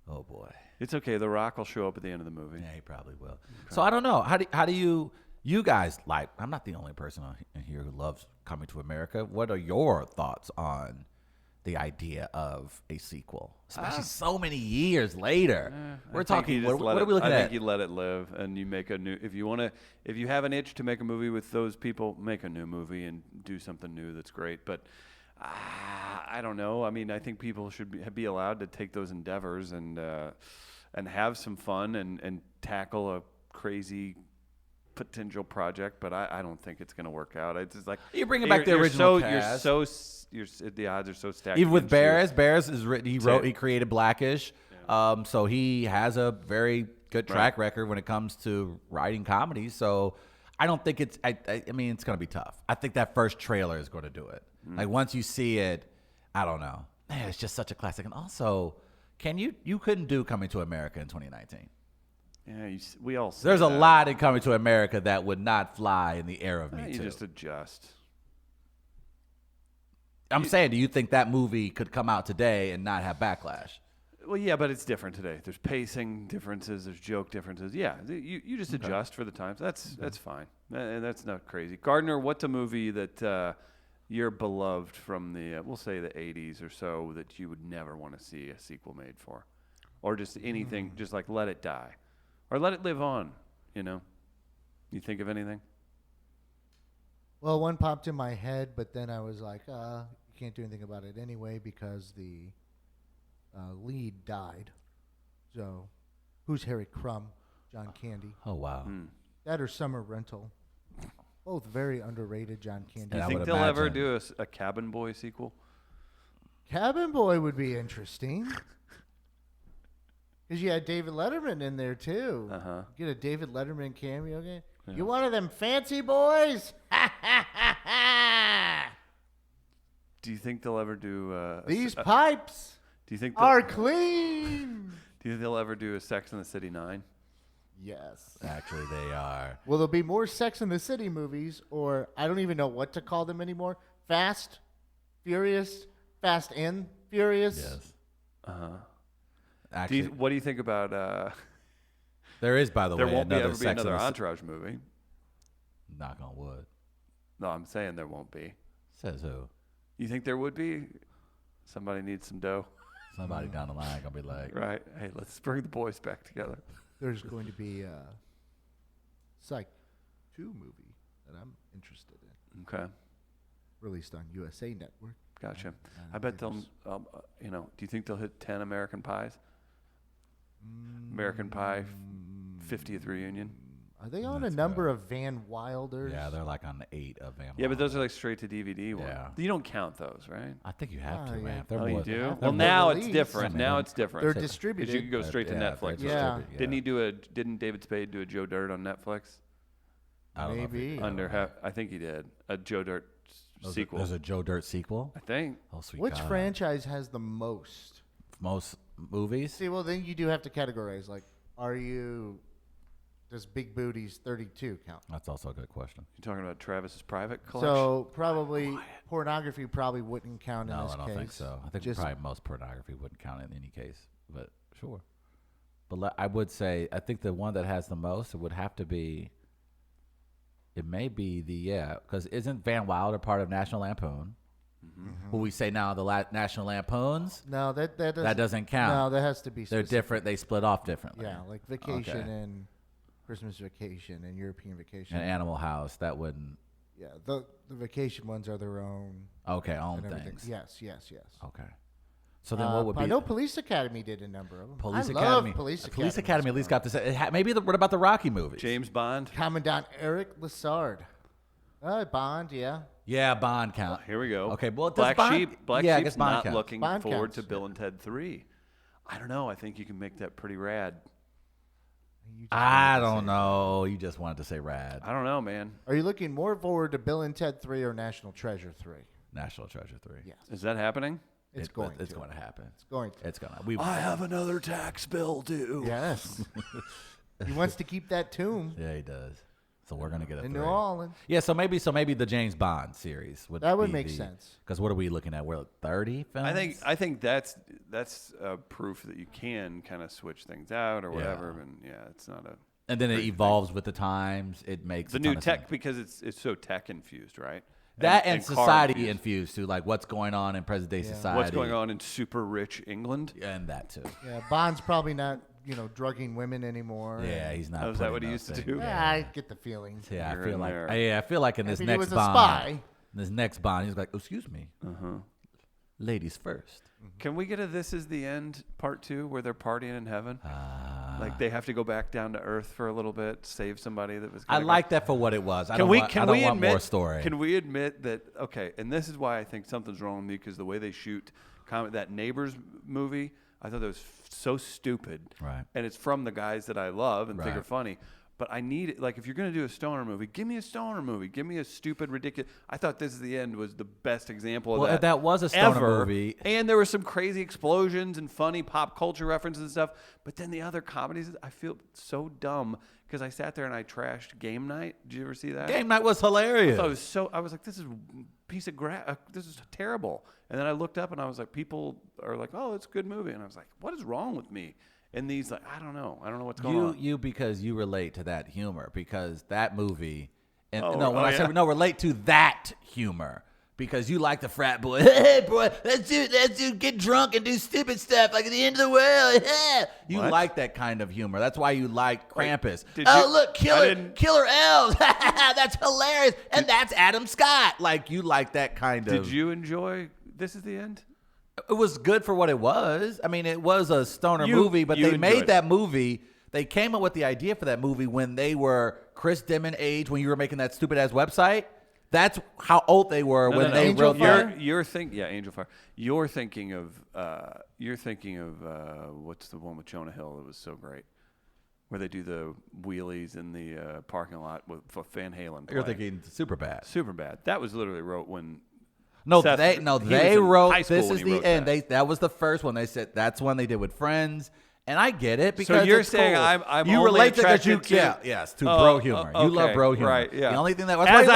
Oh, boy. It's okay. The Rock will show up at the end of the movie. Yeah, he probably will. Okay. So I don't know. How do you guys like? I'm not the only person in here who loves Coming to America. What are your thoughts on the idea of a sequel, especially so many years later? We're talking. What are we looking at? I think you let it live, and you make a new. If you have an itch to make a movie with those people, make a new movie and do something new that's great. But I don't know. I mean, I think people should be allowed to take those endeavors and have some fun and tackle a crazy potential project. But I don't think it's going to work out. It's just like You're bringing back the original cast. The odds are so stacked. Even with against you. Barris is written. He created Blackish, so he has a very good track record when it comes to writing comedies. So I don't think it's. I mean, it's going to be tough. I think that first trailer is going to do it. Like once you see it, I don't know. Man, it's just such a classic. And also, you couldn't do Coming to America in 2019. Yeah, we all. There's a lot in Coming to America that would not fly in the era of Me Too. You just adjust. I'm saying, do you think that movie could come out today and not have backlash? Well, yeah, but it's different today. There's pacing differences. There's joke differences. Yeah, you just adjust for the times. That's fine. And that's not crazy. Gardner, what's a movie that you're beloved from the we'll say the 80s or so that you would never want to see a sequel made for, or just anything, just like let it die, or let it live on? You think of anything? Well, one popped in my head, but then I was like, you can't do anything about it anyway because the lead died. So, who's Harry Crumb? John Candy. Oh, wow. That or Summer Rental. Both very underrated John Candy. Do you think they'll ever do a Cabin Boy sequel? Cabin Boy would be interesting. Because you had David Letterman in there, too. Uh-huh. Get a David Letterman cameo again. Yeah. You one of them fancy boys? Do you think they'll ever do These pipes do you think are clean. Do you think they'll ever do a Sex and the City 9? Yes. Actually, they are. Will there be more Sex and the City movies, or I don't even know what to call them anymore? Fast, Furious, Fast and Furious? Yes. Uh-huh. Actually, what do you think about there is, by the way, there won't another ever be Sex another and the Entourage movie. Knock on wood. No, I'm saying there won't be. Says who? You think there would be? Somebody needs some dough. Somebody down the line gonna be like, right, hey, let's bring the boys back together. There's going to be a Psych 2 movie that I'm interested in. Okay. Released on USA Network. Gotcha. I bet they'll, do you think they'll hit 10 American Pies? American Pie 50th reunion? Are they on a number of Van Wilders? yeah, they're like on the 8 of Van. Yeah, but those are like straight to DVD ones. Yeah. You don't count those, right? I think you have Oh, to, yeah. man. Oh, you do? they're Well, more now it's released. different. I mean, Now it's different. They're 'Cause distributed. you can go straight to Yeah, Netflix. they're Yeah. distributed, Didn't David Spade do a Joe Dirt on Netflix? I don't know if Maybe. he- I think he did. A Joe Dirt sequel. There's a Joe Dirt sequel. I think. Oh, sweet Which God. franchise has the most? Most movies? See, well, then you do have to categorize. Like, does Big Booties 32 count? That's also a good question. You're talking about Travis's private collection? So probably pornography probably wouldn't count in No, this I don't case. think so. I think Just- probably most pornography wouldn't count in any case, but sure. But I would say, I think the one that has the most, it would have to be, it may be because isn't Van Wilder part of National Lampoon? Mm-hmm. Will we say now the National Lampoons? No, that doesn't. That doesn't count. No, that has to be. They're specific. different. They split off differently. Yeah, like Vacation Okay. and Christmas Vacation and European Vacation. And Animal House, that wouldn't. Yeah, the Vacation ones are their own. Okay, own and everything. things. Yes. Okay. So then what would be? I know Police Academy did a number of them. Police I Academy. Love Police Academy. Police Academy at least got this. Maybe what about the Rocky movies? James Bond? Commandant Eric Lassard. Bond, yeah. Yeah, Bond count. Here we go. Okay, well, does Black Bond- Sheep. Black yeah, I Sheep's guess Bond not counts. looking Bond forward counts, to Bill and Ted 3. I don't know. I think you can make that pretty rad. I don't know. You just wanted to say rad. I don't know, man. Are you looking more forward to Bill and Ted 3 or National Treasure 3? National Treasure 3. Yes. Is that happening? It's going It's to. going to happen. It's going to. It's going to. I have another tax bill due. Yes. He wants to keep that tomb Yeah, he does. So we're going to get a in 3. New Orleans. Yeah, so maybe the James Bond series would That would be make sense. Because what are we looking at? We're at 30 films? I think that's proof that you can kind of switch things out or whatever. Yeah. And it's not a And then it crazy evolves with the times. It makes the a new ton of tech sense. because it's so tech infused, right? That and car society infused too, like what's going on in present day society. What's going on in super rich England? And that too. Yeah, Bond's probably not, drugging women anymore. Yeah, he's not. Oh, is that putting what he those used to things- do? Yeah, I get the feeling. Yeah, Here I feel and like. there. I feel like in this If he next was a Bond, spy. in this next Bond, he's like, "Oh, excuse me, ladies first. Can we get a This Is the End part 2 where they're partying in heaven? Like they have to go back down to earth for a little bit, save somebody that was. I like that for what it was. I don't want admit, more story. Can we admit that? Okay, and this is why I think something's wrong with me, because the way they shoot that Neighbors movie, I thought that was so stupid. Right. And it's from the guys that I love and think Right. are funny. But I need it. Like, if you're going to do a stoner movie, give me a stoner movie. Give me a stupid, ridiculous. I thought This Is the End was the best example of that. Well, that was a stoner ever. movie. And there were some crazy explosions and funny pop culture references and stuff. But then the other comedies, I feel so dumb because I sat there and I trashed Game Night. Did you ever see that? Game Night was hilarious. I was like, this is a piece of this is terrible. And then I looked up and I was like, people are like, oh, it's a good movie. And I was like, what is wrong with me? And these, like, I don't know what's going on. Because you relate to that humor, because that movie, and yeah. relate to that humor, because you like the frat boy. Hey boy, let's do get drunk and do stupid stuff like at the end of the world. You What? like that kind of humor. That's why you like Krampus. did Oh you- look, I didn't- killer elves. That's hilarious, and that's Adam Scott. Like you like that kind of. Did you enjoy This Is the End? It was good for what it was. I mean, it was a stoner You- movie, but you they enjoyed made it. that movie. They came up with the idea for that movie when they were Chris Dimon age, when you were making that stupid ass website. That's how old they were when they Angel wrote Fire? that. Angel Fire. You're thinking of what's the one with Jonah Hill that was so great, where they do the wheelies in the parking lot with Van Halen. You're playing. thinking super bad. Super bad. That was literally wrote when. No, Seth- they he was wrote in high school This when Is he the wrote End. that. That was the first one. They said that's one they did with Friends. And I get it because you're it's saying cool. I'm you only relate to because you attracted to- yes to Oh, bro humor. You love okay, bro humor. right? Yeah. The only thing that as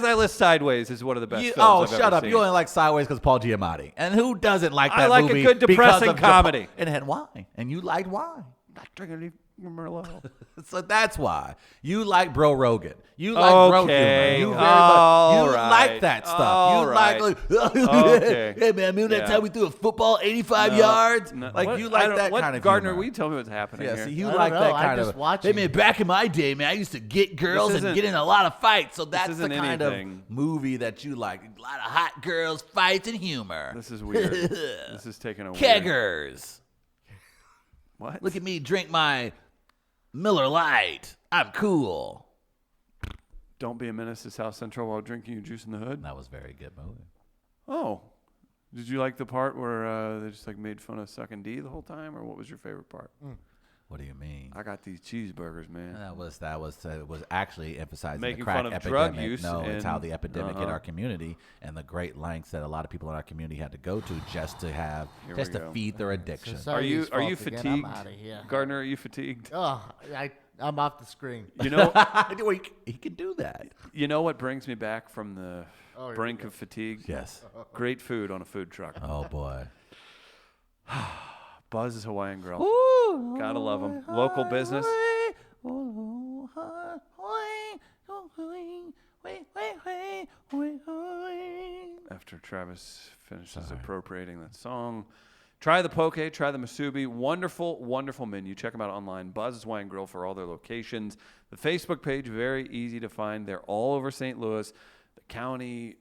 I list Sideways is one of the best. Films I've shut ever up! seen. You only like Sideways because Paul Giamatti, and who doesn't like I that like a movie? good because depressing of comedy. And why? And you liked why? Not drinking any Merlot. So that's why you like Bro Rogan. You like bro humor. Okay. You All right. like that stuff. All you right. like Okay. hey man, remember that Yeah. time we threw a football 85 yards? No. Like What- you I like don't- that what, kind of Gardner, humor. will you tell me what's happening Yeah, here? see, you I don't like know. that I'm kind just of. watching. Hey man, back in my day, man, I used to get girls and isn't- get in a lot of fights. So that's the isn't kind anything. of movie that you like. A lot of hot girls, fights, and humor. This is weird. This is taking a weird. Keggers. What? Look at me drink my Miller Lite. I'm cool. Don't be a menace to South Central while drinking your juice in the hood. That was a very good movie. Oh, did you like the part where they just like made fun of sucking D the whole time, or what was your favorite part? What do you mean? I got these cheeseburgers, man. That was it was actually emphasizing Making the crack fun of epidemic. drug use No, it's how and- the epidemic in our community and the great lengths that a lot of people in our community had to go to just to have Here just we to go. feed their addiction. So Are you Society's fault again. I'm fatigued, outta here. Gardner? Are you fatigued? Oh, I'm off the screen. You know, Well, he can do that. you know what brings me back from the here we brink of fatigue? Yes. Great food on a food truck. Oh boy. Buzz's Hawaiian Grill. Ooh, Gotta love 'em. Local business. After Travis finishes appropriating that song. Try the poke, try the masubi. Wonderful, wonderful menu. Check them out online. Buzz's Wine Grill for all their locations. The Facebook page, very easy to find. They're all over St. Louis, the county,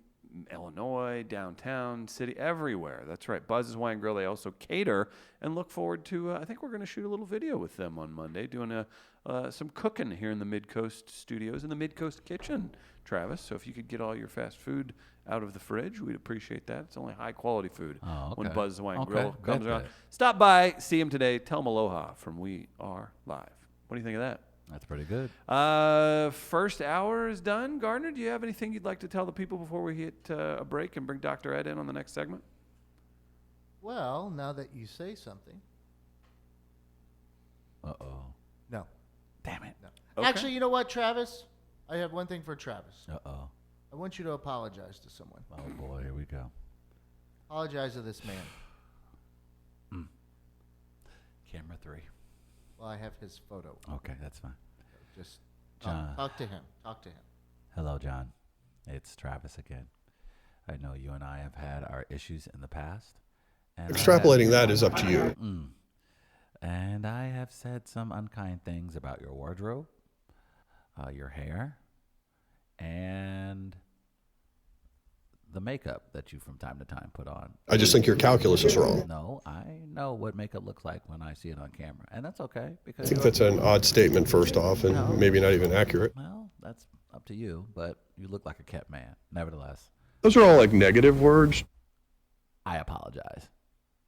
Illinois, downtown, city, everywhere. That's right. Buzz's Wine Grill. They also cater and look forward to, I think we're going to shoot a little video with them on Monday, doing some cooking here in the Mid-Coast studios, in the Mid-Coast kitchen, Travis. So if you could get all your fast food out of the fridge, we'd appreciate that. It's only high-quality food when okay. Buzz's Wine Okay, Grill comes bet around. that. Stop by, see him today. Tell him aloha from We Are Live. What do you think of that? That's pretty good. First hour is done. Gardner, do you have anything you'd like to tell the people before we hit a break and bring Dr. Ed in on the next segment? Well, now that you say something. Uh-oh. No. Damn it. No. Okay. Actually, you know what, Travis? I have one thing for Travis. Uh-oh. I want you to apologize to someone. Oh boy, here we go. Apologize to this man. Camera 3. Well, I have his photo. Okay, that's fine. Just John. talk to him. Talk to him. Hello, John. It's Travis again. I know you and I have had our issues in the past. And Extrapolating that is up to you. And I have said some unkind things about your wardrobe, your hair, and the makeup that you from time to time put on. I just think your calculus is wrong. No, I know what makeup looks like when I see it on camera, and that's okay I because think that's an odd statement, first off, and maybe not even accurate. well, that's up to you. But you look like a kept man, nevertheless. Those are all like negative words. I apologize.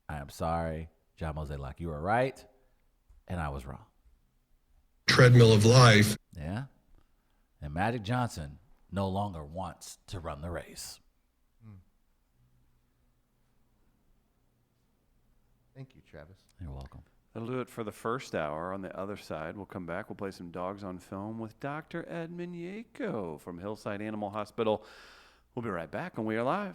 I am sorry, John Mozeliak. You were right, and I was wrong. Treadmill of life. Yeah, and Magic Johnson no longer wants to run the race. Thank you, Travis. You're welcome. That'll do it for the first hour. On the other side, we'll come back. We'll play some Dogs on Film with Dr. Edmund Yako from Hillside Animal Hospital. We'll be right back, and we are live.